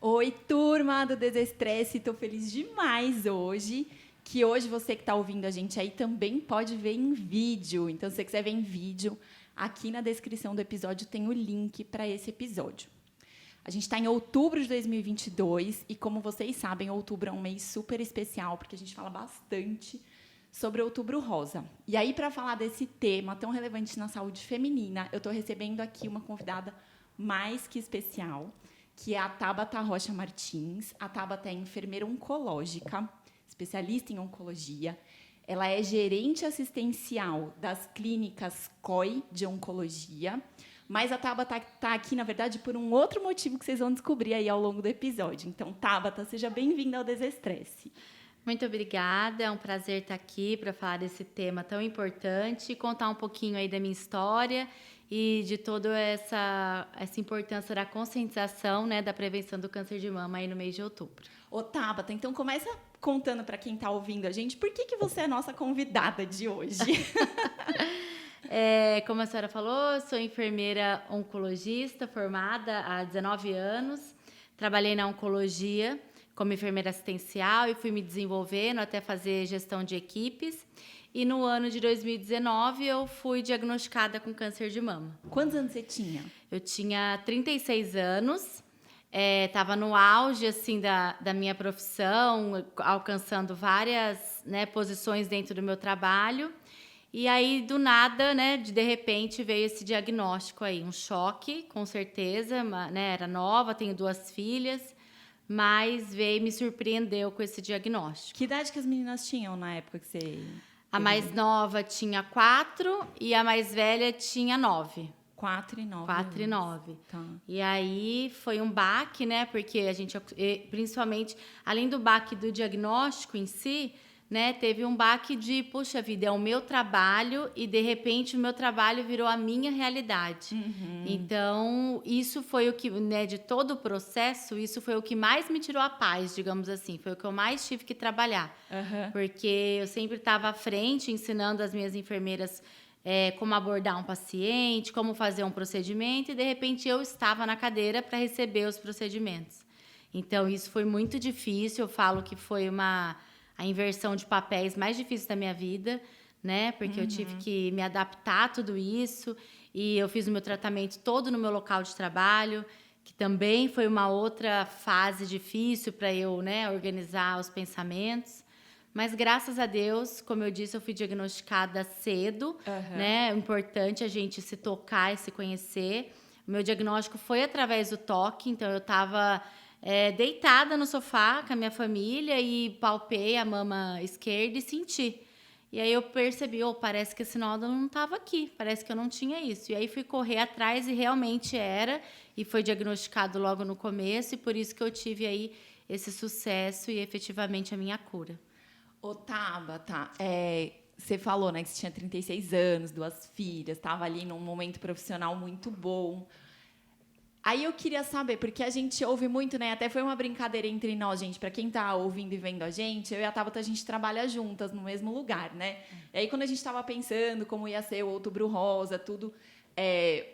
Oi, turma do Desestresse, tô feliz demais hoje, que hoje você que está ouvindo a gente aí também pode ver em vídeo. Então, se você quiser ver em vídeo, aqui na descrição do episódio tem o link para esse episódio. A gente está em outubro de 2022 e, como vocês sabem, outubro é um mês super especial, porque a gente fala bastante sobre Outubro Rosa. E aí, para falar desse tema tão relevante na saúde feminina, eu estou recebendo aqui uma convidada mais que especial, que é a Tabata Rocha Martins. A Tabata é enfermeira oncológica, especialista em oncologia. Ela é gerente assistencial das clínicas COI de oncologia. Mas a Tabata está aqui, na verdade, por um outro motivo que vocês vão descobrir aí ao longo do episódio. Então, Tabata, seja bem-vinda ao Desestresse. Muito obrigada, é um prazer estar aqui para falar desse tema tão importante e contar um pouquinho aí da minha história e de toda essa importância da conscientização, né, da prevenção do câncer de mama aí no mês de outubro. Ô, Tabata, então começa contando para quem está ouvindo a gente por que você é a nossa convidada de hoje. Como a senhora falou, eu sou enfermeira oncologista formada há 19 anos, trabalhei na oncologia como enfermeira assistencial e fui me desenvolvendo até fazer gestão de equipes. E no ano de 2019 eu fui diagnosticada com câncer de mama. Quantos anos você tinha? Eu tinha 36 anos, estava no auge assim, da minha profissão, alcançando várias, né, posições dentro do meu trabalho. E aí, do nada, né, de repente, veio esse diagnóstico aí, um choque, com certeza, né, era nova, tenho 2 filhas, mas veio e me surpreendeu com esse diagnóstico. Que idade que as meninas tinham na época que você... A mais nova tinha 4 e a mais velha tinha 9. 4 e 9. 4 e 9. Tá. E aí foi um baque, né? Porque a gente, principalmente, além do baque do diagnóstico em si, né? Teve um baque de, puxa vida, é o meu trabalho e de repente o meu trabalho virou a minha realidade. Uhum. Então, isso foi o que, né, de todo o processo, isso foi o que mais me tirou a paz, digamos assim. Foi o que eu mais tive que trabalhar. Uhum. Porque eu sempre estava à frente, ensinando as minhas enfermeiras como abordar um paciente, como fazer um procedimento, e de repente eu estava na cadeira para receber os procedimentos. Então, isso foi muito difícil. Eu falo que foi a inversão de papéis mais difícil da minha vida, né? Porque eu tive que me adaptar a tudo isso. E eu fiz o meu tratamento todo no meu local de trabalho, que também foi uma outra fase difícil para eu, né, organizar os pensamentos. Mas, graças a Deus, como eu disse, eu fui diagnosticada cedo, né? É importante a gente se tocar e se conhecer. O meu diagnóstico foi através do toque, então eu estava deitada no sofá com a minha família e palpei a mama esquerda e senti. E aí eu percebi, parece que esse nódulo não estava aqui, parece que eu não tinha isso. E aí fui correr atrás e realmente era, e foi diagnosticado logo no começo, e por isso que eu tive aí esse sucesso e efetivamente a minha cura. Ô, Tabata, você falou, né, que você tinha 36 anos, 2 filhas, estava ali num momento profissional muito bom. Aí eu queria saber, porque a gente ouve muito, né? Até foi uma brincadeira entre nós, gente. Para quem tá ouvindo e vendo a gente, eu e a Tabata, a gente trabalha juntas no mesmo lugar, né? E aí, quando a gente estava pensando como ia ser o Outubro Rosa, tudo...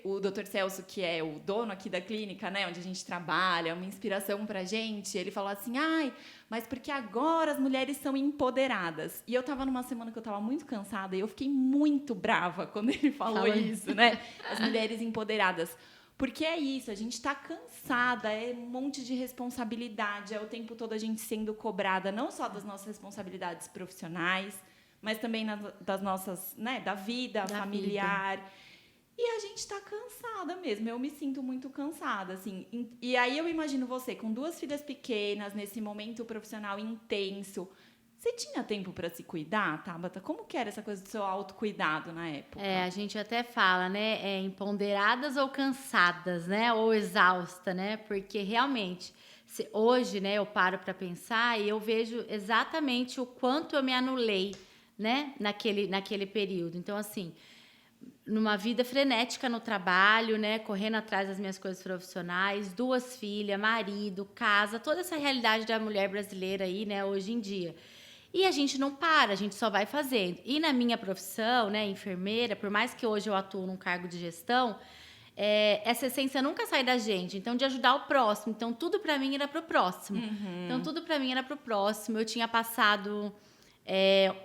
o Dr. Celso, que é o dono aqui da clínica, né, onde a gente trabalha, uma inspiração pra gente, ele falou assim, mas porque agora as mulheres são empoderadas. E eu tava numa semana que eu tava muito cansada e eu fiquei muito brava quando ele falou isso, né? As mulheres empoderadas. Porque é isso, a gente tá cansada, é um monte de responsabilidade, é o tempo todo a gente sendo cobrada, não só das nossas responsabilidades profissionais, mas também das nossas, né, da vida familiar. E a gente tá cansada mesmo, eu me sinto muito cansada, assim. E aí eu imagino você com 2 filhas pequenas, nesse momento profissional intenso. Você tinha tempo para se cuidar, Tabata? Como que era essa coisa do seu autocuidado na época? A gente até fala, né, empoderadas ou cansadas, né, ou exausta, né, porque realmente, hoje, né, eu paro para pensar e eu vejo exatamente o quanto eu me anulei, né, naquele período. Então, assim, numa vida frenética no trabalho, né, correndo atrás das minhas coisas profissionais, 2 filhas, marido, casa, toda essa realidade da mulher brasileira aí, né, hoje em dia. E a gente não para, a gente só vai fazendo. E na minha profissão, né, enfermeira, por mais que hoje eu atuo num cargo de gestão, essa essência nunca sai da gente. Então, de ajudar o próximo. Então, tudo para mim era pro próximo. Eu tinha passado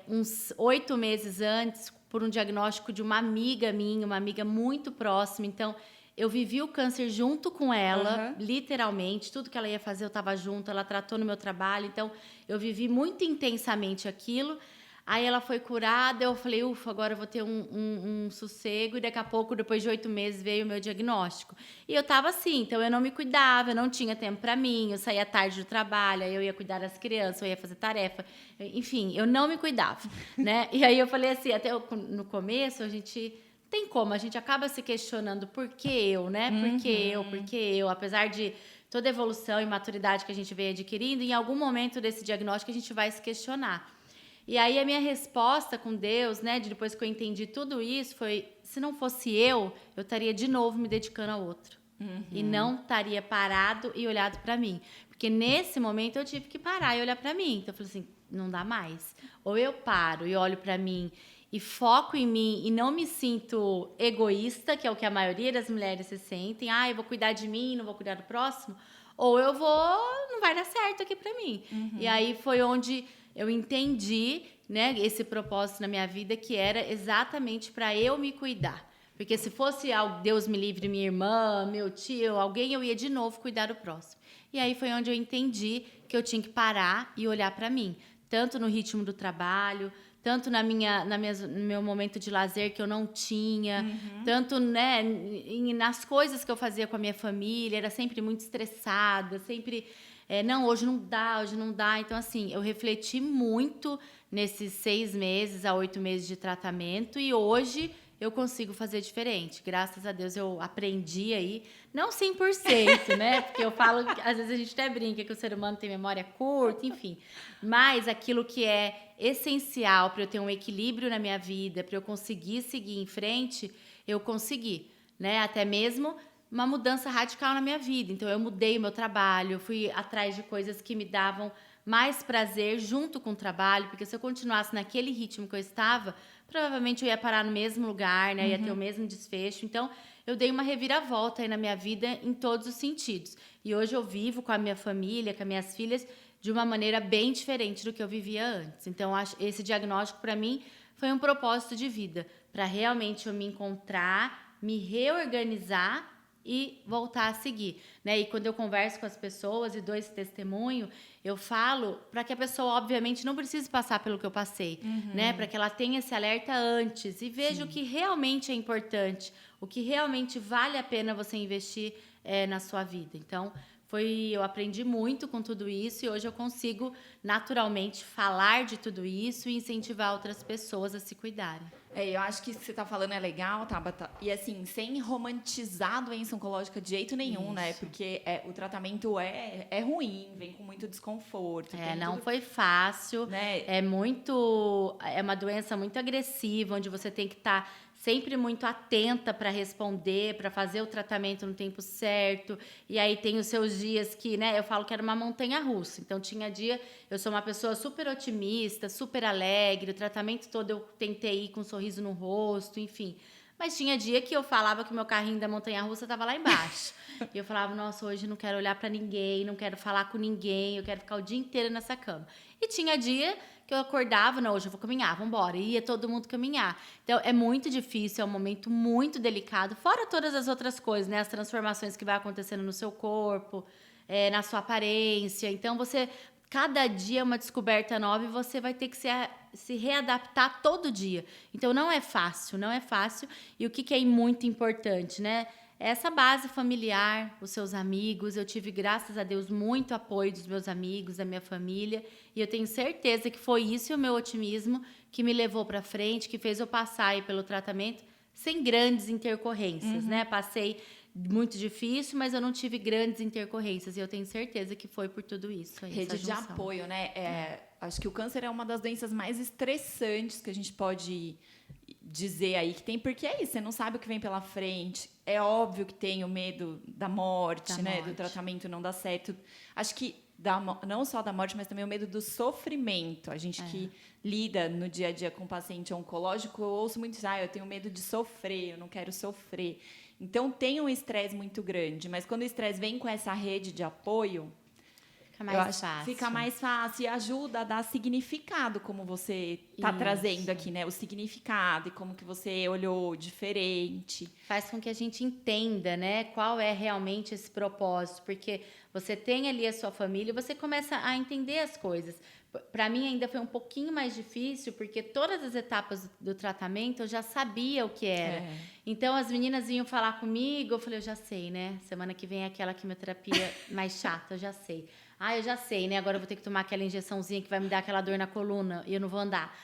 uns 8 meses antes por um diagnóstico de uma amiga minha, uma amiga muito próxima. Então, eu vivi o câncer junto com ela, literalmente. Tudo que ela ia fazer, eu estava junto. Ela tratou no meu trabalho. Então, eu vivi muito intensamente aquilo. Aí ela foi curada, eu falei, ufa, agora eu vou ter um sossego. E daqui a pouco, depois de 8 meses, veio o meu diagnóstico. E eu tava assim, então eu não me cuidava, eu não tinha tempo para mim. Eu saía tarde do trabalho, aí eu ia cuidar das crianças, eu ia fazer tarefa. Enfim, eu não me cuidava, né? E aí eu falei assim, no começo, a gente... Tem como, a gente acaba se questionando por que eu, né? Por que eu? Apesar de toda a evolução e maturidade que a gente vem adquirindo, em algum momento desse diagnóstico a gente vai se questionar. E aí a minha resposta com Deus, né, depois que eu entendi tudo isso, foi: se não fosse eu estaria de novo me dedicando ao outro. E não estaria parado e olhado para mim. Porque nesse momento eu tive que parar e olhar para mim. Então eu falei assim, não dá mais. Ou eu paro e olho para mim e foco em mim e não me sinto egoísta, que é o que a maioria das mulheres se sentem. Eu vou cuidar de mim, não vou cuidar do próximo. Ou eu não vai dar certo aqui para mim. E aí foi onde eu entendi, né, esse propósito na minha vida, que era exatamente para eu me cuidar. Porque se fosse Deus me livre, minha irmã, meu tio, alguém, eu ia de novo cuidar do próximo. E aí foi onde eu entendi que eu tinha que parar e olhar para mim. Tanto no ritmo do trabalho, tanto no meu momento de lazer que eu não tinha, tanto, né, nas coisas que eu fazia com a minha família, era sempre muito estressada, sempre... não, hoje não dá. Então, assim, eu refleti muito nesses 6 meses a 8 meses de tratamento e hoje eu consigo fazer diferente. Graças a Deus eu aprendi aí, não 100%, né? Porque eu falo, às vezes a gente até brinca que o ser humano tem memória curta, enfim. Mas aquilo que é essencial para eu ter um equilíbrio na minha vida, para eu conseguir seguir em frente, eu consegui, né? Até mesmo uma mudança radical na minha vida. Então, eu mudei o meu trabalho, eu fui atrás de coisas que me davam mais prazer junto com o trabalho, porque se eu continuasse naquele ritmo que eu estava, provavelmente eu ia parar no mesmo lugar, né? Ia ter o mesmo desfecho. Então, eu dei uma reviravolta aí na minha vida em todos os sentidos. E hoje eu vivo com a minha família, com as minhas filhas, de uma maneira bem diferente do que eu vivia antes. Então, esse diagnóstico, para mim, foi um propósito de vida, para realmente eu me encontrar, me reorganizar e voltar a seguir, né? E quando eu converso com as pessoas e dou esse testemunho, eu falo para que a pessoa, obviamente, não precise passar pelo que eu passei, né? Para que ela tenha esse alerta antes e veja o que realmente é importante, o que realmente vale a pena você investir na sua vida. Então, eu aprendi muito com tudo isso e hoje eu consigo naturalmente falar de tudo isso e incentivar outras pessoas a se cuidarem. Eu acho que isso que você está falando é legal, Tabata. E assim, sem romantizar a doença oncológica de jeito nenhum, isso, né? Porque o tratamento é ruim, vem com muito desconforto. Não foi fácil, né? É uma doença muito agressiva, onde você tem que estar sempre muito atenta para responder, para fazer o tratamento no tempo certo. E aí tem os seus dias que, né, eu falo que era uma montanha-russa. Então tinha dia, eu sou uma pessoa super otimista, super alegre, o tratamento todo eu tentei ir com um sorriso no rosto, enfim. Mas tinha dia que eu falava que o meu carrinho da montanha-russa estava lá embaixo. E eu falava, nossa, hoje não quero olhar para ninguém, não quero falar com ninguém, eu quero ficar o dia inteiro nessa cama. E tinha dia que eu acordava, não, hoje eu vou caminhar, vamos embora. E ia todo mundo caminhar. Então, é muito difícil, é um momento muito delicado. Fora todas as outras coisas, né? As transformações que vai acontecendo no seu corpo, na sua aparência. Então, cada dia é uma descoberta nova e você vai ter que se readaptar todo dia. Então, não é fácil. E o que é muito importante, né? Essa base familiar, os seus amigos. Eu tive, graças a Deus, muito apoio dos meus amigos, da minha família. E eu tenho certeza que foi isso e o meu otimismo que me levou para frente, que fez eu passar aí pelo tratamento sem grandes intercorrências, né? Passei muito difícil, mas eu não tive grandes intercorrências. E eu tenho certeza que foi por tudo isso. Aí, rede de apoio, né? Acho que o câncer é uma das doenças mais estressantes que a gente pode dizer aí que tem, porque é isso, você não sabe o que vem pela frente. É óbvio que tem o medo da morte, né? Do tratamento não dar certo. Acho que não só da morte, mas também o medo do sofrimento. A gente que lida no dia a dia com paciente oncológico, eu ouço muito isso, eu tenho medo de sofrer, eu não quero sofrer. Então, tem um estresse muito grande, mas quando o estresse vem com essa rede de apoio, fica mais fácil e ajuda a dar significado, como você está trazendo aqui, né? O significado e como que você olhou diferente. Faz com que a gente entenda, né? Qual é realmente esse propósito, porque você tem ali a sua família e você começa a entender as coisas. Para mim ainda foi um pouquinho mais difícil, porque todas as etapas do tratamento eu já sabia o que era. Então as meninas vinham falar comigo, eu falei, eu já sei, né? Semana que vem é aquela quimioterapia mais chata, eu já sei. Eu já sei, né? Agora eu vou ter que tomar aquela injeçãozinha que vai me dar aquela dor na coluna e eu não vou andar.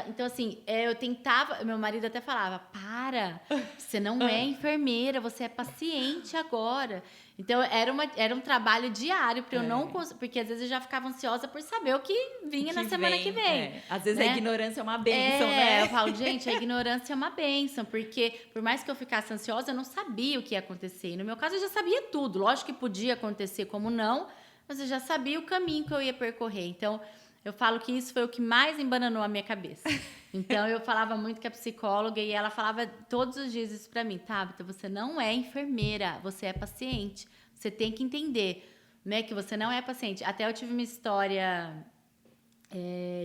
Então, assim, eu tentava... Meu marido até falava, para, você não é enfermeira, você é paciente agora. Então, era um trabalho diário para eu não... Porque às vezes eu já ficava ansiosa por saber o que vinha na semana que vem. Às vezes, né? A ignorância é uma bênção, né? Eu falo, gente, a ignorância é uma bênção, porque por mais que eu ficasse ansiosa, eu não sabia o que ia acontecer. E no meu caso, eu já sabia tudo. Lógico que podia acontecer, como não, mas eu já sabia o caminho que eu ia percorrer. Então, eu falo que isso foi o que mais embananou a minha cabeça. Então, eu falava muito com a psicóloga e ela falava todos os dias isso pra mim. Tabita, você não é enfermeira, você é paciente. Você tem que entender, né, que você não é paciente. Até eu tive uma história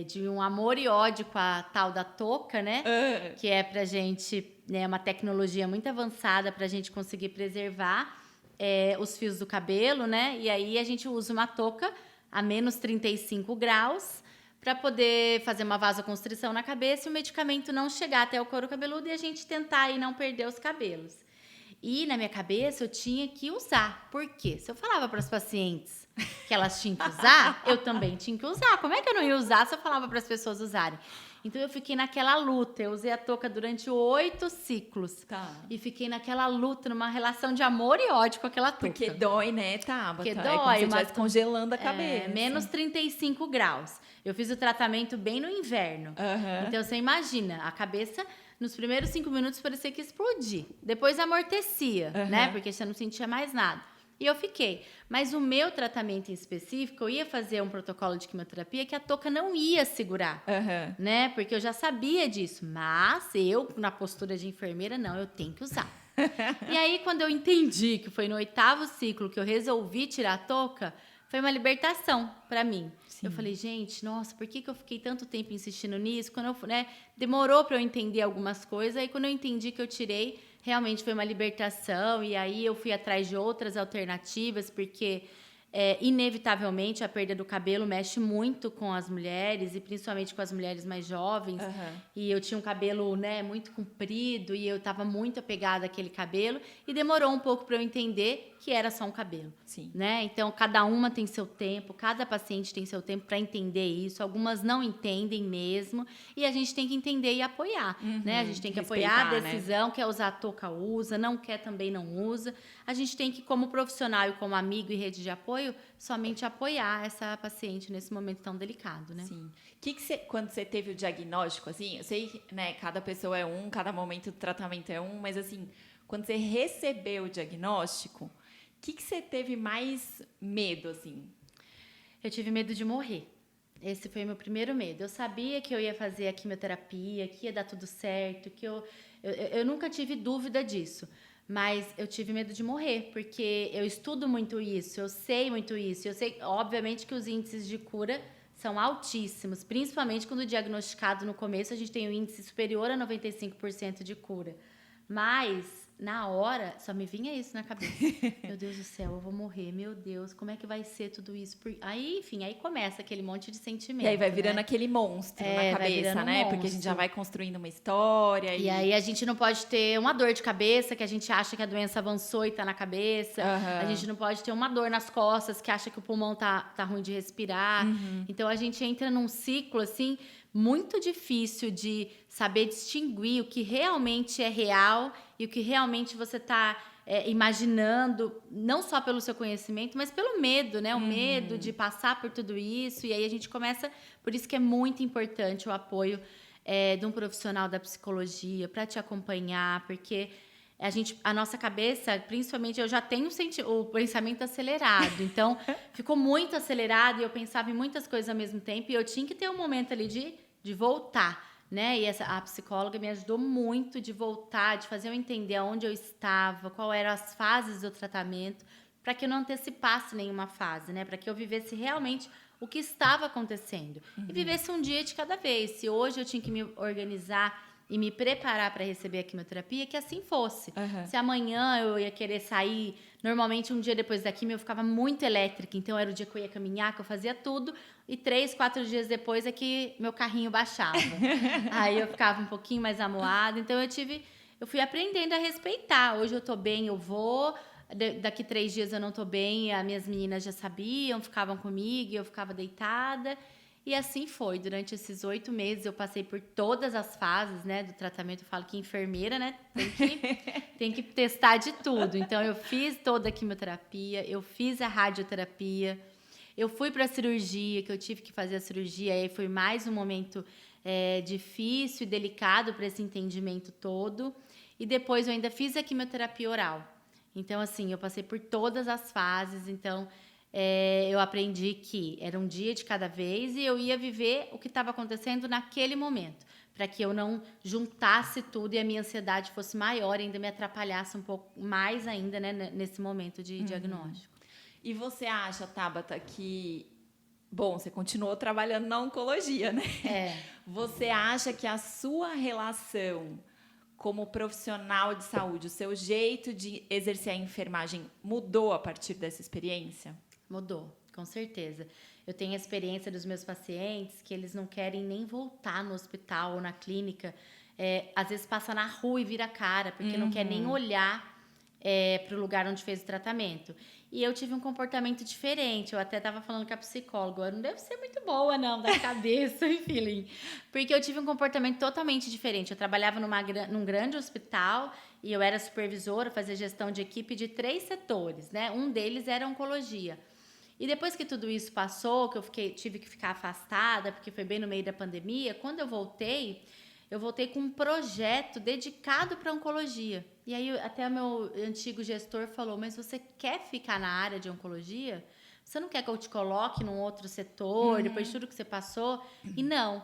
de um amor e ódio com a tal da touca, né? Que é pra gente, né, uma tecnologia muito avançada pra gente conseguir preservar os fios do cabelo, né? E aí a gente usa uma touca a menos 35 graus para poder fazer uma vasoconstrição na cabeça e o medicamento não chegar até o couro cabeludo e a gente tentar aí não perder os cabelos. E na minha cabeça eu tinha que usar. Por quê? Se eu falava para as pacientes que elas tinham que usar, eu também tinha que usar. Como é que eu não ia usar se eu falava para as pessoas usarem? Então, eu fiquei naquela luta. Eu usei a touca durante 8 ciclos. E fiquei naquela luta, numa relação de amor e ódio com aquela touca. Porque dói, né, Tabata? Porque dói. É como se estivesse congelando a cabeça. Menos 35 graus. Eu fiz o tratamento bem no inverno. Então, você imagina, a cabeça... Nos primeiros 5 minutos parecia que ia explodir. Depois amortecia, né? Porque você não sentia mais nada. E eu fiquei. Mas o meu tratamento em específico, eu ia fazer um protocolo de quimioterapia que a touca não ia segurar, né? Porque eu já sabia disso. Mas eu, na postura de enfermeira, não, eu tenho que usar. E aí, quando eu entendi que foi no 8º ciclo que eu resolvi tirar a touca, foi uma libertação para mim. Sim. Eu falei, gente, nossa, por que eu fiquei tanto tempo insistindo nisso? Quando eu, demorou para eu entender algumas coisas. Aí, quando eu entendi que eu tirei, realmente foi uma libertação. E aí, eu fui atrás de outras alternativas, porque... inevitavelmente, a perda do cabelo mexe muito com as mulheres, e principalmente com as mulheres mais jovens. E eu tinha um cabelo, né, muito comprido, e eu estava muito apegada àquele cabelo, e demorou um pouco para eu entender que era só um cabelo. Sim. Né? Então, cada uma tem seu tempo, cada paciente tem seu tempo para entender isso. Algumas não entendem mesmo, e a gente tem que entender e apoiar. Né? A gente tem que apoiar a decisão, quer usar a touca, usa, não quer, também não usa. A gente tem que, como profissional e como amigo e rede de apoio, somente apoiar essa paciente nesse momento tão delicado, né? Sim. Quando você teve o diagnóstico, assim, eu sei, né, cada pessoa é cada momento do tratamento é mas assim, quando você recebeu o diagnóstico, o que você teve mais medo, assim? Eu tive medo de morrer. Esse foi o meu primeiro medo. Eu sabia que eu ia fazer a quimioterapia, que ia dar tudo certo, que eu nunca tive dúvida disso. Mas eu tive medo de morrer, porque eu estudo muito isso, eu sei muito isso. Eu sei, obviamente, que os índices de cura são altíssimos, principalmente quando diagnosticado no começo, a gente tem um índice superior a 95% de cura. Mas, na hora, só me vinha isso na cabeça. Meu Deus do céu, eu vou morrer. Meu Deus, como é que vai ser tudo isso? Aí, enfim, aí começa aquele monte de sentimento. E aí vai virando aquele monstro na cabeça, né? Monstro. Porque a gente já vai construindo uma história. E aí a gente não pode ter uma dor de cabeça, que a gente acha que a doença avançou e tá na cabeça. A gente não pode ter uma dor nas costas, que acha que o pulmão tá ruim de respirar. Então, a gente entra num ciclo, assim, muito difícil de saber distinguir o que realmente é real e o que realmente você está imaginando, não só pelo seu conhecimento, mas pelo medo, né? O medo de passar por tudo isso. E aí a gente começa... Por isso que é muito importante o apoio de um profissional da psicologia para te acompanhar, porque a nossa cabeça, principalmente, eu já tenho o pensamento acelerado. Então, ficou muito acelerado e eu pensava em muitas coisas ao mesmo tempo. E eu tinha que ter um momento ali de voltar, né? E a psicóloga me ajudou muito de voltar, de fazer eu entender aonde eu estava, qual eram as fases do tratamento, para que eu não antecipasse nenhuma fase, né? Para que eu vivesse realmente o que estava acontecendo. E vivesse um dia de cada vez. Se hoje eu tinha que me organizar e me preparar para receber a quimioterapia, que assim fosse. Se amanhã eu ia querer sair, normalmente um dia depois da quimio eu ficava muito elétrica, então era o dia que eu ia caminhar, que eu fazia tudo, e 3, 4 dias depois é que meu carrinho baixava. Aí eu ficava um pouquinho mais amuada, então eu fui aprendendo a respeitar. Hoje eu tô bem, eu vou. Daqui 3 dias eu não tô bem, as minhas meninas já sabiam, ficavam comigo, eu ficava deitada. E assim foi. Durante esses 8 meses eu passei por todas as fases, né, do tratamento. Eu falo que enfermeira, né, tem que testar de tudo. Então eu fiz toda a quimioterapia, eu fiz a radioterapia, eu fui para a cirurgia, que eu tive que fazer a cirurgia. Aí foi mais um momento difícil e delicado para esse entendimento todo. E depois eu ainda fiz a quimioterapia oral. Então, assim, eu passei por todas as fases. Então, eu aprendi que era um dia de cada vez e eu ia viver o que estava acontecendo naquele momento, para que eu não juntasse tudo e a minha ansiedade fosse maior e ainda me atrapalhasse um pouco mais ainda, né, nesse momento de diagnóstico. E você acha, Tabata, que... Bom, você continuou trabalhando na oncologia, né? Você acha que a sua relação como profissional de saúde, o seu jeito de exercer a enfermagem mudou a partir dessa experiência? Mudou, com certeza. Eu tenho a experiência dos meus pacientes que eles não querem nem voltar no hospital ou na clínica. Às vezes passa na rua e vira a cara, porque não quer nem olhar para o lugar onde fez o tratamento. E eu tive um comportamento diferente. Eu até estava falando com a psicóloga, não deve ser muito boa, não, da cabeça e feeling. Porque eu tive um comportamento totalmente diferente. Eu trabalhava num grande hospital e eu era supervisora, fazia gestão de equipe de 3 setores, né? Um deles era oncologia. E depois que tudo isso passou, que eu tive que ficar afastada, porque foi bem no meio da pandemia, quando eu voltei com um projeto dedicado para oncologia. E aí até o meu antigo gestor falou, mas você quer ficar na área de oncologia? Você não quer que eu te coloque num outro setor, depois de tudo que você passou? E não.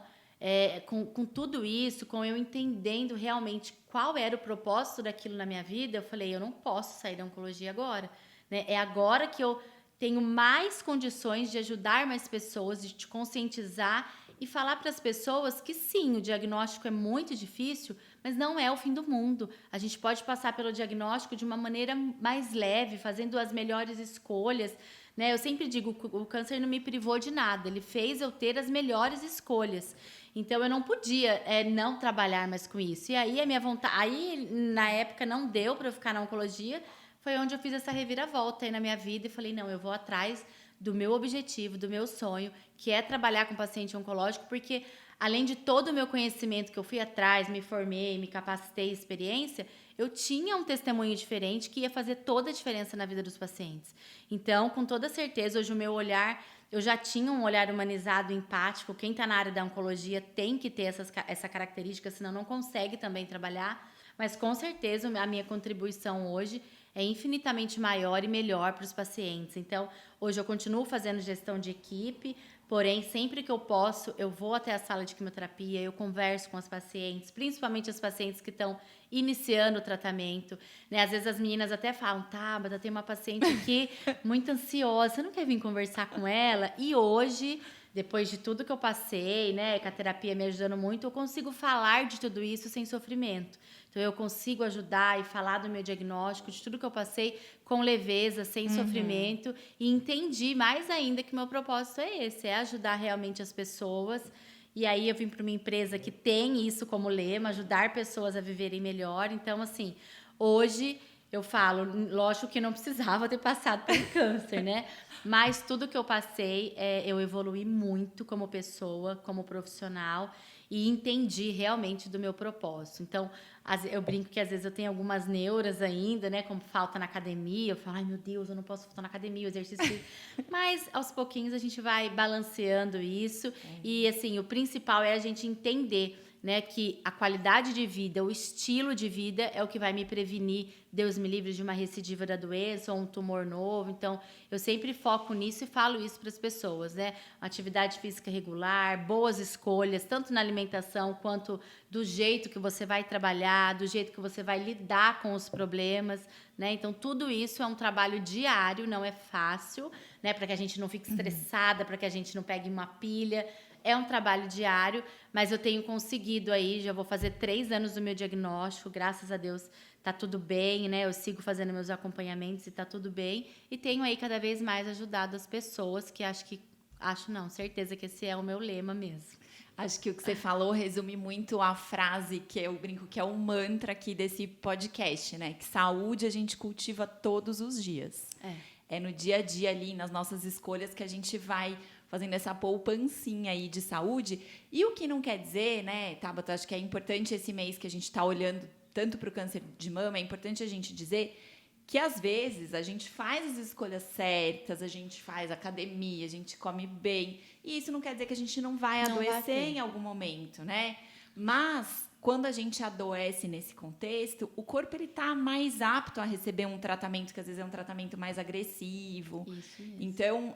Com tudo isso, com eu entendendo realmente qual era o propósito daquilo na minha vida, eu falei, eu não posso sair da oncologia agora. Né? É agora que eu tenho mais condições de ajudar mais pessoas, de te conscientizar e falar para as pessoas que sim, o diagnóstico é muito difícil, mas não é o fim do mundo. A gente pode passar pelo diagnóstico de uma maneira mais leve, fazendo as melhores escolhas. Né? Eu sempre digo, o câncer não me privou de nada, ele fez eu ter as melhores escolhas. Então, eu não podia não trabalhar mais com isso. E aí, a minha vontade... Aí, na época, não deu para eu ficar na oncologia. Foi onde eu fiz essa reviravolta aí na minha vida e falei, não, eu vou atrás do meu objetivo, do meu sonho, que é trabalhar com paciente oncológico, porque além de todo o meu conhecimento que eu fui atrás, me formei, me capacitei, experiência, eu tinha um testemunho diferente que ia fazer toda a diferença na vida dos pacientes. Então, com toda certeza, hoje o meu olhar, eu já tinha um olhar humanizado, empático. Quem está na área da oncologia tem que ter essa característica, senão não consegue também trabalhar. Mas, com certeza, a minha contribuição hoje é infinitamente maior e melhor para os pacientes. Então, hoje eu continuo fazendo gestão de equipe, porém, sempre que eu posso, eu vou até a sala de quimioterapia, eu converso com as pacientes, principalmente as pacientes que estão iniciando o tratamento. Né? Às vezes as meninas até falam, Tabata, tem uma paciente aqui muito ansiosa, você não quer vir conversar com ela? E hoje, depois de tudo que eu passei, né, com a terapia me ajudando muito, eu consigo falar de tudo isso sem sofrimento. Então, eu consigo ajudar e falar do meu diagnóstico, de tudo que eu passei, com leveza, sem sofrimento. E entendi mais ainda que meu propósito é esse, é ajudar realmente as pessoas. E aí, eu vim para uma empresa que tem isso como lema, ajudar pessoas a viverem melhor. Então, assim, hoje eu falo, lógico que não precisava ter passado pelo câncer, né? Mas tudo que eu passei, eu evoluí muito como pessoa, como profissional. E entendi realmente do meu propósito. Então, eu brinco que às vezes eu tenho algumas neuras ainda, né? Como falta na academia. Eu falo, ai meu Deus, eu não posso faltar na academia, o exercício. Mas aos pouquinhos a gente vai balanceando isso. E assim, o principal é a gente entender né, que a qualidade de vida, o estilo de vida é o que vai me prevenir, Deus me livre, de uma recidiva da doença ou um tumor novo. Então, eu sempre foco nisso e falo isso para as pessoas, né? Atividade física regular, boas escolhas, tanto na alimentação quanto do jeito que você vai trabalhar, do jeito que você vai lidar com os problemas, né? Então, tudo isso é um trabalho diário, não é fácil, né? Para que a gente não fique estressada, para que a gente não pegue uma pilha. É um trabalho diário, mas eu tenho conseguido aí, já vou fazer 3 anos do meu diagnóstico, graças a Deus tá tudo bem, né? Eu sigo fazendo meus acompanhamentos e tá tudo bem. E tenho aí cada vez mais ajudado as pessoas, que certeza que esse é o meu lema mesmo. Acho que o que você falou resume muito a frase que eu brinco que é o mantra aqui desse podcast, né? Que saúde a gente cultiva todos os dias. É no dia a dia ali, nas nossas escolhas, que a gente vai fazendo essa poupancinha aí de saúde. E o que não quer dizer, né, Tabata, acho que é importante esse mês que a gente está olhando tanto para o câncer de mama, é importante a gente dizer que, às vezes, a gente faz as escolhas certas, a gente faz academia, a gente come bem, e isso não quer dizer que a gente não vai adoecer em algum momento, né? Mas, quando a gente adoece nesse contexto, o corpo está mais apto a receber um tratamento que, às vezes, é um tratamento mais agressivo. Isso mesmo. Então,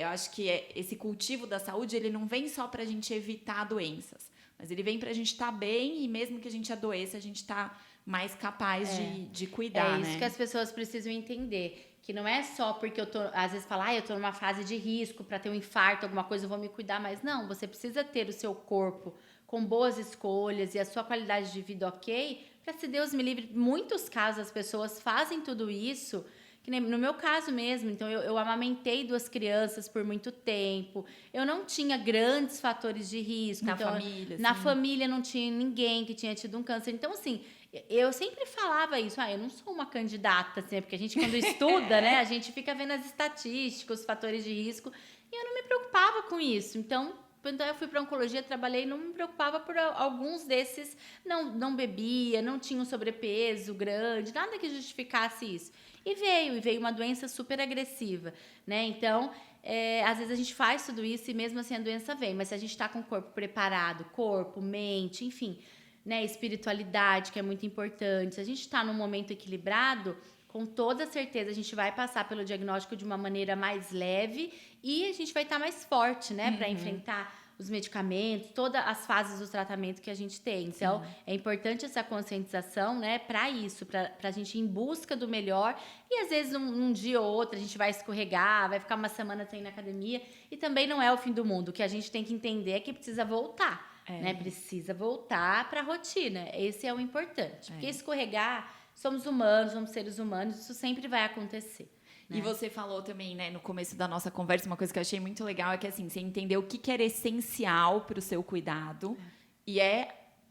eu acho que esse cultivo da saúde, ele não vem só para a gente evitar doenças, mas ele vem para a gente estar bem, e mesmo que a gente adoeça, a gente está mais capaz de cuidar, É isso, né? que as pessoas precisam entender. Que não é só porque eu tô, às vezes, eu tô numa fase de risco para ter um infarto, alguma coisa, eu vou me cuidar. Mas não, você precisa ter o seu corpo com boas escolhas e a sua qualidade de vida ok, para, se Deus me livre, muitos casos as pessoas fazem tudo isso, que nem no meu caso mesmo. Então, eu amamentei 2 crianças por muito tempo, eu não tinha grandes fatores de risco. Na família, na assim. família não tinha ninguém que tinha tido um câncer. Então, assim, eu sempre falava isso, eu não sou uma candidata, assim, porque a gente, quando estuda, né, a gente fica vendo as estatísticas, os fatores de risco, e eu não me preocupava com isso. Então eu fui para oncologia, trabalhei, não me preocupava por alguns desses, não bebia, não tinha um sobrepeso grande, nada que justificasse isso. E veio uma doença super agressiva, né? Então, às vezes a gente faz tudo isso e mesmo assim a doença vem, mas se a gente está com o corpo preparado, corpo, mente, enfim, né, espiritualidade, que é muito importante, se a gente está num momento equilibrado, com toda certeza a gente vai passar pelo diagnóstico de uma maneira mais leve e a gente vai estar mais forte, né, para enfrentar os medicamentos, todas as fases do tratamento que a gente tem. Então, é importante essa conscientização, né, para isso, para a gente ir em busca do melhor. E às vezes um dia ou outro a gente vai escorregar, vai ficar uma semana sem ir na academia, e também não é o fim do mundo. O que a gente tem que entender é que precisa voltar. Né? Precisa voltar para a rotina. Esse é o importante. Porque escorregar, somos humanos, somos seres humanos, isso sempre vai acontecer. Né? E você falou também, né, no começo da nossa conversa, uma coisa que eu achei muito legal é que, assim, você entendeu o que era essencial para o seu cuidado, e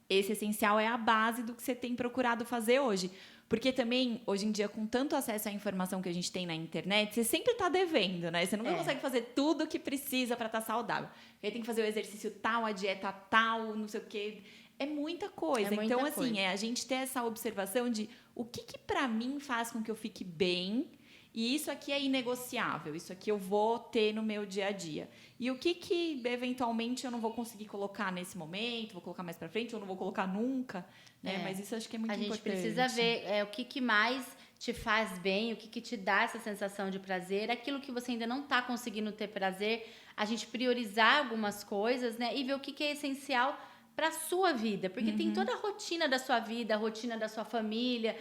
esse essencial é a base do que você tem procurado fazer hoje. Porque também, hoje em dia, com tanto acesso à informação que a gente tem na internet, você sempre está devendo, né? Você nunca consegue fazer tudo o que precisa para estar saudável. Aí tem que fazer o exercício tal, a dieta tal, não sei o quê. É muita coisa. Então, assim, a gente ter essa observação de o que para mim faz com que eu fique bem, e isso aqui é inegociável, isso aqui eu vou ter no meu dia a dia. E o que eventualmente eu não vou conseguir colocar nesse momento, vou colocar mais para frente, ou não vou colocar nunca, né? Mas isso eu acho que é muito importante. A gente precisa ver o que mais te faz bem, o que te dá essa sensação de prazer, aquilo que você ainda não está conseguindo ter prazer, a gente priorizar algumas coisas, né? E ver o que é essencial para a sua vida, porque tem toda a rotina da sua vida, a rotina da sua família.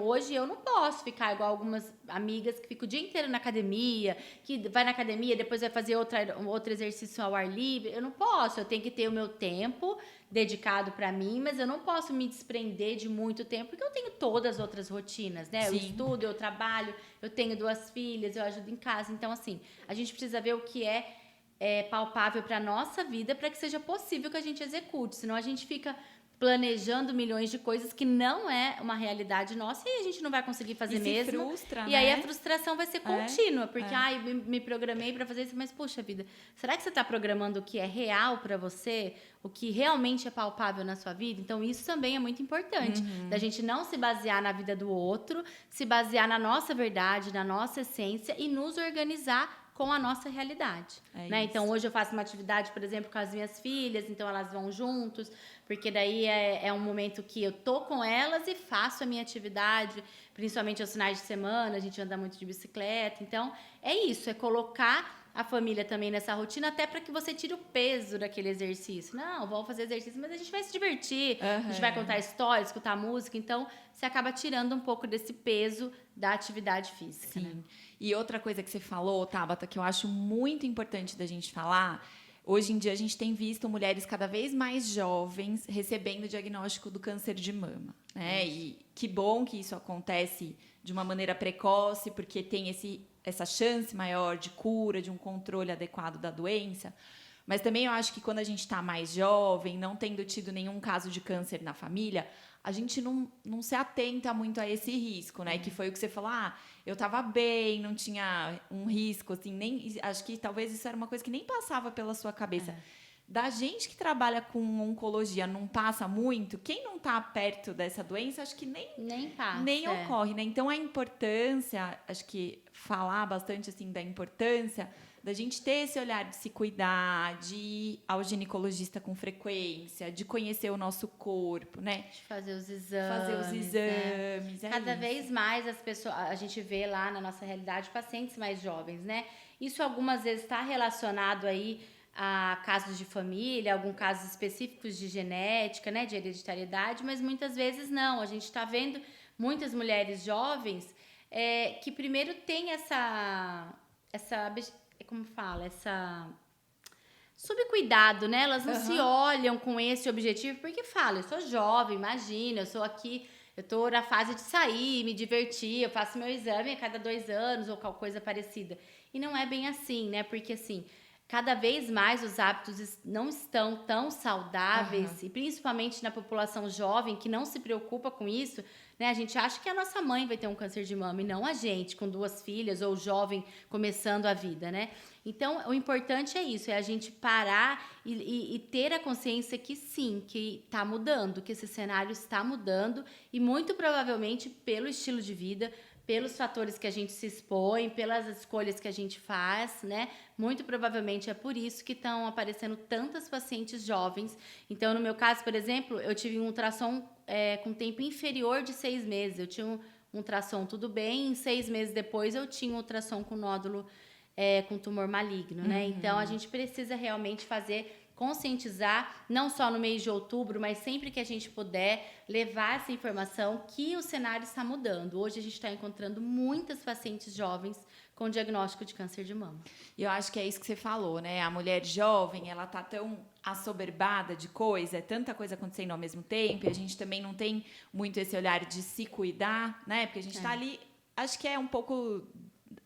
Hoje eu não posso ficar igual algumas amigas que ficam o dia inteiro na academia, que vai na academia, depois vai fazer outro exercício ao ar livre. Eu não posso, eu tenho que ter o meu tempo dedicado para mim, mas eu não posso me desprender de muito tempo, porque eu tenho todas as outras rotinas, né? Sim. Eu estudo, eu trabalho, eu tenho 2 filhas, eu ajudo em casa. Então, assim, a gente precisa ver o que é palpável para a nossa vida, para que seja possível que a gente execute. Senão a gente fica planejando milhões de coisas que não é uma realidade nossa, e a gente não vai conseguir fazer mesmo. Se frustra, e aí a frustração vai ser contínua, porque me programei para fazer isso, mas puxa vida, será que você está programando o que é real para você, o que realmente é palpável na sua vida? Então isso também é muito importante, da gente não se basear na vida do outro, se basear na nossa verdade, na nossa essência e nos organizar com a nossa realidade, né? Então, hoje eu faço uma atividade, por exemplo, com as minhas filhas, então elas vão juntos, porque daí é um momento que eu tô com elas e faço a minha atividade, principalmente aos finais de semana, a gente anda muito de bicicleta. Então, é isso, é colocar a família também nessa rotina, até para que você tire o peso daquele exercício. Não, vamos fazer exercício, mas a gente vai se divertir, a gente vai contar histórias, escutar música, então você acaba tirando um pouco desse peso da atividade física. Sim. Né? E outra coisa que você falou, Tabata, que eu acho muito importante da gente falar, hoje em dia a gente tem visto mulheres cada vez mais jovens recebendo o diagnóstico do câncer de mama, né? E que bom que isso acontece de uma maneira precoce, porque tem essa chance maior de cura, de um controle adequado da doença. Mas também eu acho que quando a gente está mais jovem, não tendo tido nenhum caso de câncer na família, a gente não se atenta muito a esse risco, né? Que foi o que você falou, eu estava bem, não tinha um risco, assim, nem, acho que talvez isso era uma coisa que nem passava pela sua cabeça. Da gente que trabalha com oncologia, não passa muito, quem não está perto dessa doença, acho que nem passa, nem ocorre, né? Então, a importância, acho que falar bastante, assim, da importância da gente ter esse olhar de se cuidar, de ir ao ginecologista com frequência, de conhecer o nosso corpo, né? De fazer os exames. Né? Cada vez mais as pessoas, a gente vê lá na nossa realidade pacientes mais jovens, né? Isso algumas vezes está relacionado aí a casos de família, alguns casos específicos de genética, né, de hereditariedade, mas muitas vezes não. A gente está vendo muitas mulheres jovens que primeiro têm essa como fala, essa subcuidado, né? Elas não se olham com esse objetivo, porque fala, eu sou jovem, imagina, eu sou aqui, eu tô na fase de sair, me divertir, eu faço meu exame a cada 2 anos ou qualquer coisa parecida. E não é bem assim, né? Porque assim, cada vez mais os hábitos não estão tão saudáveis, e principalmente na população jovem que não se preocupa com isso, né? A gente acha que a nossa mãe vai ter um câncer de mama e não a gente, com 2 filhas ou jovem começando a vida, né? Então, o importante é isso, é a gente parar e ter a consciência que sim, que está mudando, que esse cenário está mudando e muito provavelmente pelo estilo de vida, pelos fatores que a gente se expõe, pelas escolhas que a gente faz, né? Muito provavelmente é por isso que estão aparecendo tantas pacientes jovens. Então, no meu caso, por exemplo, eu tive um ultrassom com tempo inferior de 6 meses. Eu tinha um ultrassom tudo bem, 6 meses depois eu tinha um ultrassom com nódulo com tumor maligno, né? Então, a gente precisa realmente conscientizar, não só no mês de outubro, mas sempre que a gente puder, levar essa informação que o cenário está mudando. Hoje a gente está encontrando muitas pacientes jovens com diagnóstico de câncer de mama. E eu acho que é isso que você falou, né? A mulher jovem, ela tá tão assoberbada de coisa, é tanta coisa acontecendo ao mesmo tempo, e a gente também não tem muito esse olhar de se cuidar, né? Porque a gente tá ali, acho que é um pouco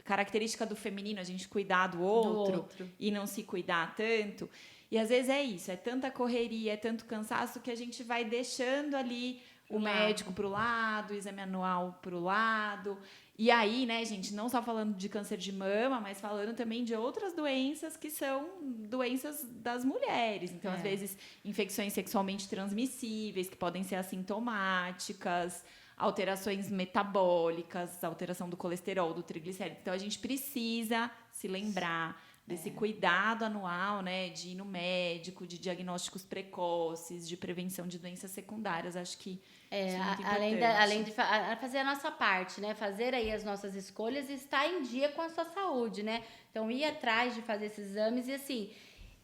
característica do feminino, a gente cuidar do outro e não se cuidar tanto. E às vezes é isso, é tanta correria, é tanto cansaço que a gente vai deixando ali o médico pro lado, o exame anual pro lado. E aí, né, gente, não só falando de câncer de mama, mas falando também de outras doenças que são doenças das mulheres. Então, às vezes, infecções sexualmente transmissíveis, que podem ser assintomáticas, alterações metabólicas, alteração do colesterol, do triglicérido. Então, a gente precisa se lembrar desse cuidado anual, né, de ir no médico, de diagnósticos precoces, de prevenção de doenças secundárias. Acho que isso é muito importante. Além de fazer a nossa parte, né, fazer aí as nossas escolhas e estar em dia com a sua saúde, né? Então, ir atrás de fazer esses exames e assim,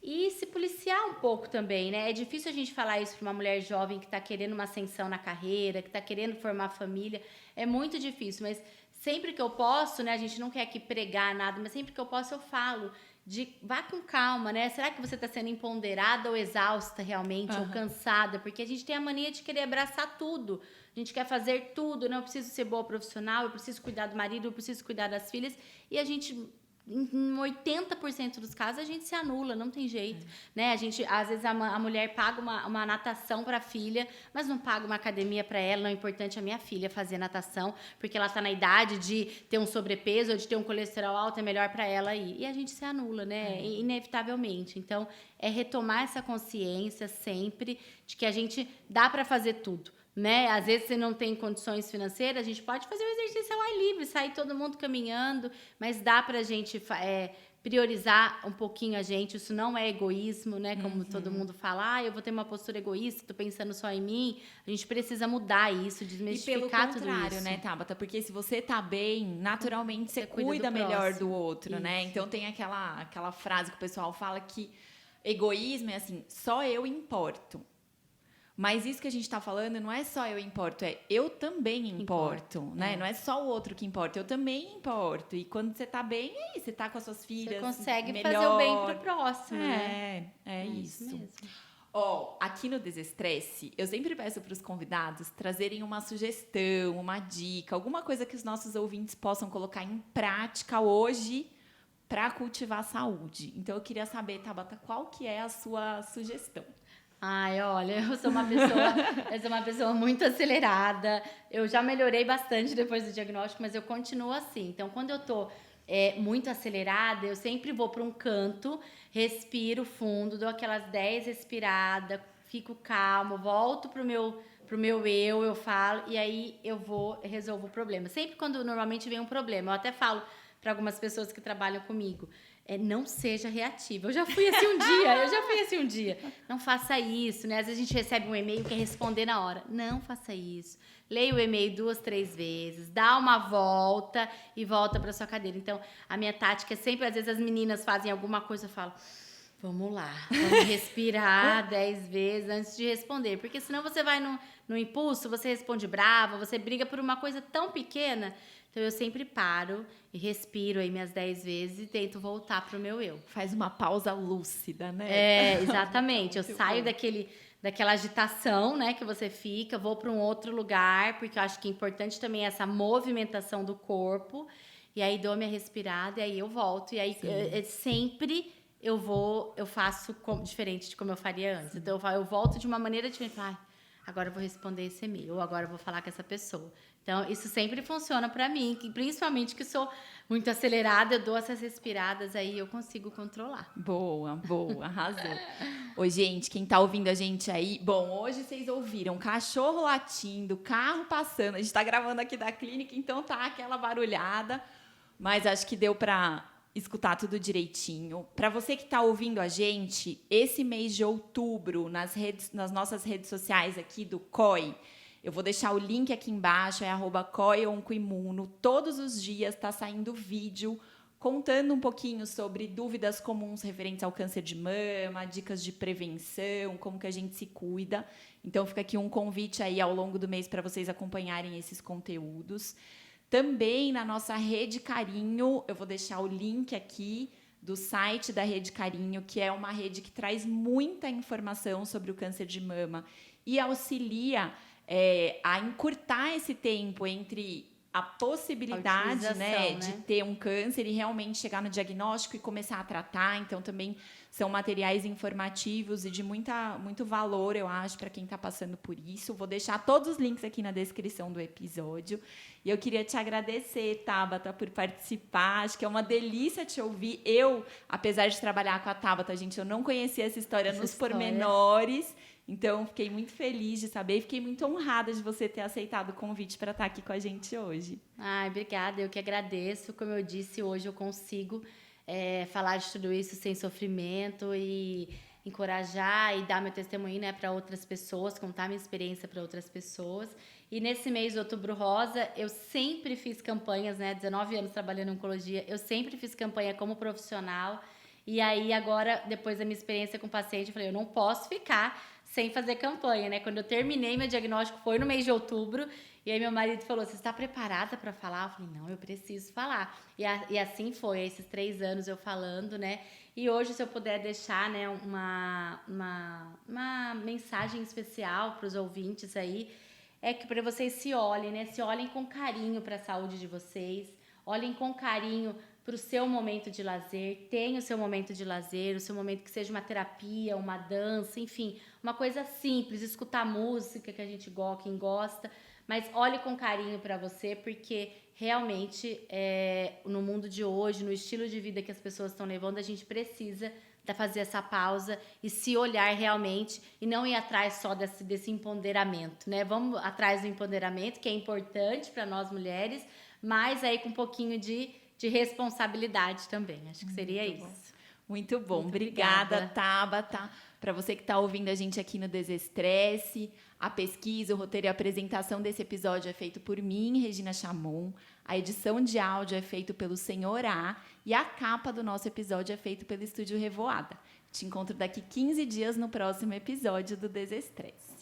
e se policiar um pouco também, né? É difícil a gente falar isso para uma mulher jovem que está querendo uma ascensão na carreira, que está querendo formar família. É muito difícil, mas sempre que eu posso, né? A gente não quer aqui pregar nada, mas sempre que eu posso eu falo. Vá com calma, né? Será que você está sendo empoderada ou exausta realmente, ou cansada? Porque a gente tem a mania de querer abraçar tudo. A gente quer fazer tudo, né? Eu preciso ser boa profissional, eu preciso cuidar do marido, eu preciso cuidar das filhas. E a gente, em 80% dos casos, a gente se anula, não tem jeito. Né? A gente, às vezes, a mulher paga uma natação para a filha, mas não paga uma academia para ela. Não é importante a minha filha fazer natação, porque ela está na idade de ter um sobrepeso ou de ter um colesterol alto, é melhor para ela ir. E a gente se anula, né? Inevitavelmente. Então, é retomar essa consciência sempre de que a gente dá para fazer tudo. Né? Às vezes você não tem condições financeiras, a gente pode fazer um exercício ao ar livre, sair todo mundo caminhando, mas dá pra gente priorizar um pouquinho a gente, isso não é egoísmo, né? Como todo mundo fala, eu vou ter uma postura egoísta, tô pensando só em mim. A gente precisa mudar isso, desmistificar tudo isso. E pelo contrário, né, Tabata? Porque se você tá bem, naturalmente você cuida melhor do outro, né? Isso. Então tem aquela frase que o pessoal fala que egoísmo é assim, só eu importo. Mas isso que a gente tá falando não é só eu importo, é eu também importo, né? Não é só o outro que importa, eu também importo. E quando você tá bem, aí você tá com as suas filhas. Você consegue melhor. fazer o bem pro próximo, né? É isso. Mesmo. Aqui no Desestresse, eu sempre peço para os convidados trazerem uma sugestão, uma dica, alguma coisa que os nossos ouvintes possam colocar em prática hoje para cultivar a saúde. Então, eu queria saber, Tabata, qual que é a sua sugestão? Ai, olha, eu sou uma pessoa muito acelerada. Eu já melhorei bastante depois do diagnóstico, mas eu continuo assim. Então, quando eu tô muito acelerada, eu sempre vou para um canto, respiro fundo, dou aquelas 10 respiradas, fico calmo, volto pro meu eu falo, e aí eu resolvo o problema. Sempre quando normalmente vem um problema, eu até falo para algumas pessoas que trabalham comigo, não seja reativa. Eu já fui assim um dia. Não faça isso, né? Às vezes a gente recebe um e-mail e quer responder na hora. Não faça isso. Leia o e-mail 2, 3 vezes, dá uma volta e volta para sua cadeira. Então, a minha tática é sempre, às vezes as meninas fazem alguma coisa, eu falo, vamos lá, vamos respirar 10 vezes antes de responder. Porque senão você vai no impulso, você responde brava, você briga por uma coisa tão pequena. Então, eu sempre paro e respiro aí minhas 10 vezes e tento voltar pro meu eu. Faz uma pausa lúcida, né? Exatamente. Eu saio daquela agitação, né, que você fica, vou para um outro lugar, porque eu acho que é importante também essa movimentação do corpo. E aí, dou minha respirada e aí eu volto. E aí, sempre eu faço diferente de como eu faria antes. Sim. Então, eu volto de uma maneira diferente. Agora eu vou responder esse e-mail, ou agora eu vou falar com essa pessoa. Então, isso sempre funciona para mim, principalmente que sou muito acelerada, eu dou essas respiradas, aí eu consigo controlar. Boa, arrasou. Oi, gente, quem tá ouvindo a gente aí... Bom, hoje vocês ouviram cachorro latindo, carro passando, a gente tá gravando aqui da clínica, então tá aquela barulhada, mas acho que deu para escutar tudo direitinho. Para você que está ouvindo a gente, esse mês de outubro, nas nossas redes sociais aqui do COI, eu vou deixar o link aqui embaixo, é @COIOncoimuno. Todos os dias está saindo vídeo contando um pouquinho sobre dúvidas comuns referentes ao câncer de mama, dicas de prevenção, como que a gente se cuida. Então, fica aqui um convite aí ao longo do mês para vocês acompanharem esses conteúdos. Também na nossa Rede Carinho, eu vou deixar o link aqui do site da Rede Carinho, que é uma rede que traz muita informação sobre o câncer de mama e auxilia a encurtar esse tempo entre a possibilidade, né, de ter um câncer e realmente chegar no diagnóstico e começar a tratar. Então, também são materiais informativos e de muito valor, eu acho, para quem está passando por isso. Vou deixar todos os links aqui na descrição do episódio. E eu queria te agradecer, Tabata, por participar. Acho que é uma delícia te ouvir. Eu, apesar de trabalhar com a Tabata, gente, eu não conhecia essa história nos pormenores. Então, fiquei muito feliz de saber e fiquei muito honrada de você ter aceitado o convite para estar aqui com a gente hoje. Ai, obrigada. Eu que agradeço. Como eu disse, hoje eu consigo falar de tudo isso sem sofrimento e encorajar e dar meu testemunho, né, para outras pessoas, contar minha experiência para outras pessoas. E nesse mês de Outubro Rosa, eu sempre fiz campanhas, né, 19 anos trabalhando em oncologia, eu sempre fiz campanha como profissional. E aí, agora, depois da minha experiência com o paciente, eu falei, eu não posso ficar sem fazer campanha, né? Quando eu terminei meu diagnóstico, foi no mês de outubro, e aí meu marido falou, você está preparada para falar? Eu falei, não, eu preciso falar. E assim foi, esses 3 anos eu falando, né? E hoje, se eu puder deixar, né, uma mensagem especial para os ouvintes aí, é que para vocês se olhem, né? Se olhem com carinho para a saúde de vocês, olhem com carinho para o seu momento de lazer, tenha o seu momento de lazer, o seu momento que seja uma terapia, uma dança, enfim, uma coisa simples, escutar música que a gente gosta, quem gosta, mas olhe com carinho para você, porque realmente no mundo de hoje, no estilo de vida que as pessoas estão levando, a gente precisa fazer essa pausa e se olhar realmente e não ir atrás só desse empoderamento, né? Vamos atrás do empoderamento, que é importante para nós mulheres, mas aí com um pouquinho de de responsabilidade também. Acho que seria Muito bom. isso. Muito bom. Muito Obrigada, obrigada. Tabata. Para você que está ouvindo a gente aqui no Desestresse, a pesquisa, o roteiro e a apresentação desse episódio é feito por mim, Regina Chamon. A edição de áudio é feita pelo Senhor A. E a capa do nosso episódio é feita pelo Estúdio Revoada. Te encontro daqui 15 dias no próximo episódio do Desestresse.